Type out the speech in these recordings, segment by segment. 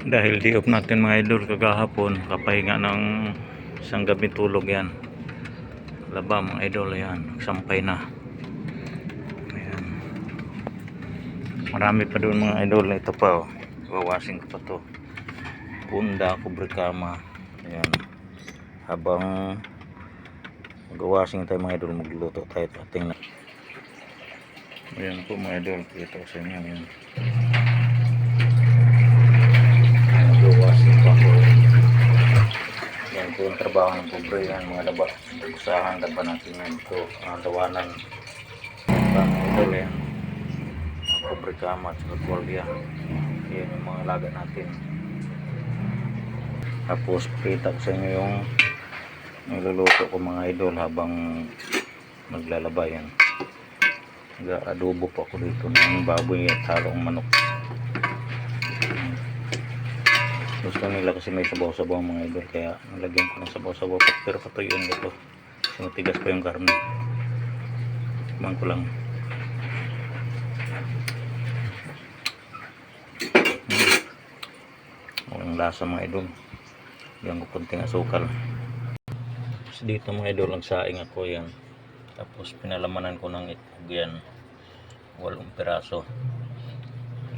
Dahil di off natin mga idol kagahapon, kapahinga ng isang gabi tulog yan. Laba mga idol, yan, sampay na. Ayan. Marami pa doon mga idol, ito pa oh. Wawasing ko pa to. Punda, kubrikama. Ayan. Habang mag-washing tayo mga idol, magluto tayo at ating na. Ayan po mga idol, kita ko sa inyo. Ayan. Mag-washing pa po. Yan po yung trabaho ng pobre, yan mga laba. Usahan laba natin yan ito. Dawanan. Mga idol yan. Kubrikama at saka kwalya. Yan yung mga laga natin. Tapos kita ko sa inyo yung niluluto ko mga idol habang maglalaba yan. Nag-adobo po ako dito ng baboy at halong manok. Gusto nila kasi may sabaw-sabaw mga idol, kaya nalagyan ko ng sabaw-sabaw pero patuyuan ko ito kasi matigas pa yung karne. Tikman ko lang. Walang lasa mga idol. Diyan ko konting asukal. Tapos dito mga idol, nagsaing ako yan. Tapos pinalamanan ko ng itlog yan. 8 piraso.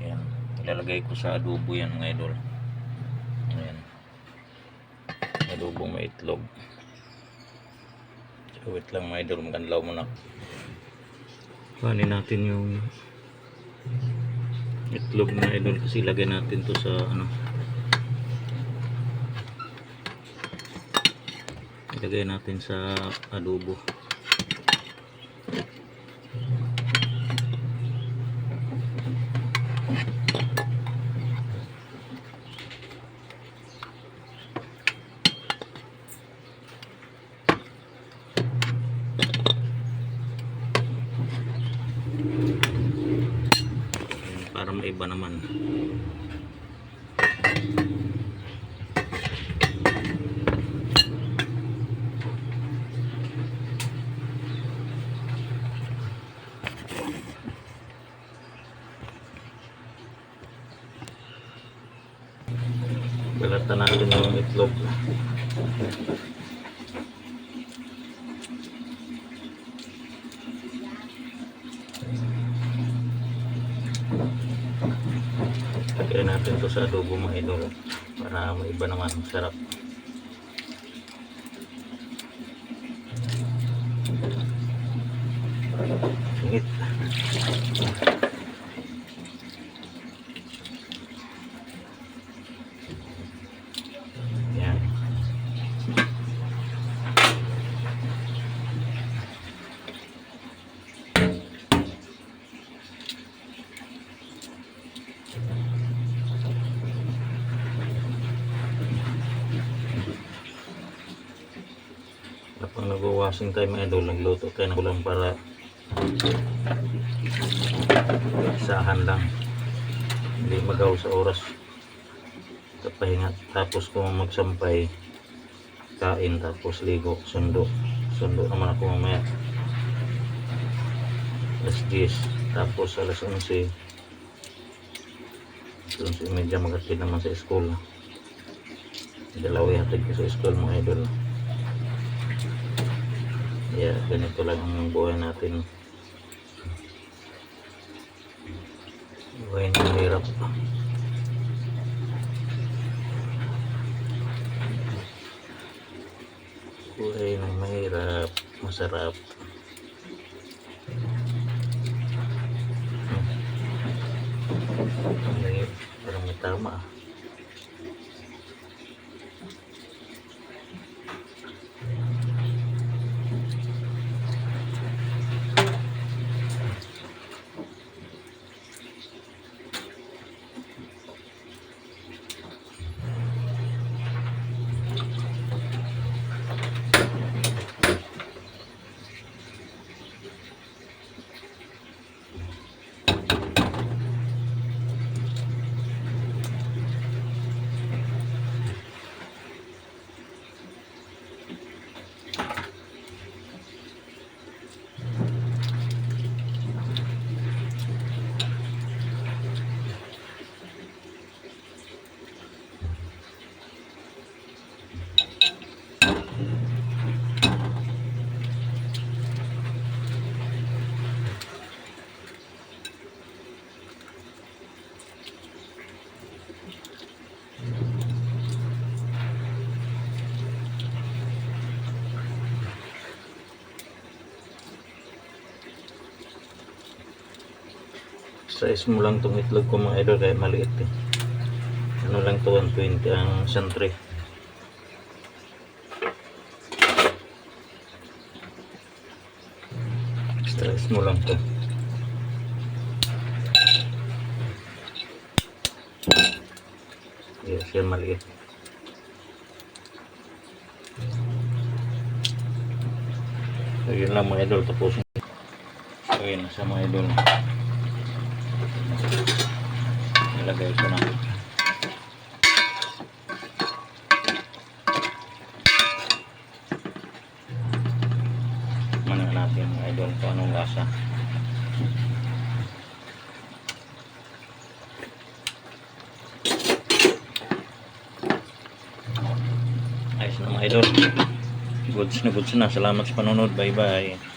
Ayan. Ilalagay ko sa adobo yan mga idol. Ayan. Adobo may itlog. So, wait lang mga idol, maganlaw muna. Kuhanin natin yung itlog na idol kasi lagay natin to sa ano. Ilagay natin sa adobo. Para maiba naman. Balatan natin yung itlog. Lagyan natin to sa adobo mga idol para maiba naman, sarap. Singit. Yan. Kapag nag-washing tayo mga idol, nagluto tayo ng ulam para isahan lang, hindi magaw sa oras sa pahinga. Tapos kung magsampay, kain, tapos ligo, sundo naman ako mamaya alas 10, tapos alas 11 11:30 maghatid naman sa school. Dalawa hatid ko sa school mga idol. Yeah, ganito lang ang buhay natin. Buhay na hirap. Buhay na mahirap, masarap. Parang may tama. Size mo lang tong itlog ko mga idol kaya maliit eh. Ano lang to 120 ang santry. Size mo lang to. Yes, yan maliit. So yun lang mga idol, tapos so yun sa mga idol, nilagay ko na manan natin mga idol kung anong lasa. Ayos na mga idol, goods na, salamat sa panonood, bye bye.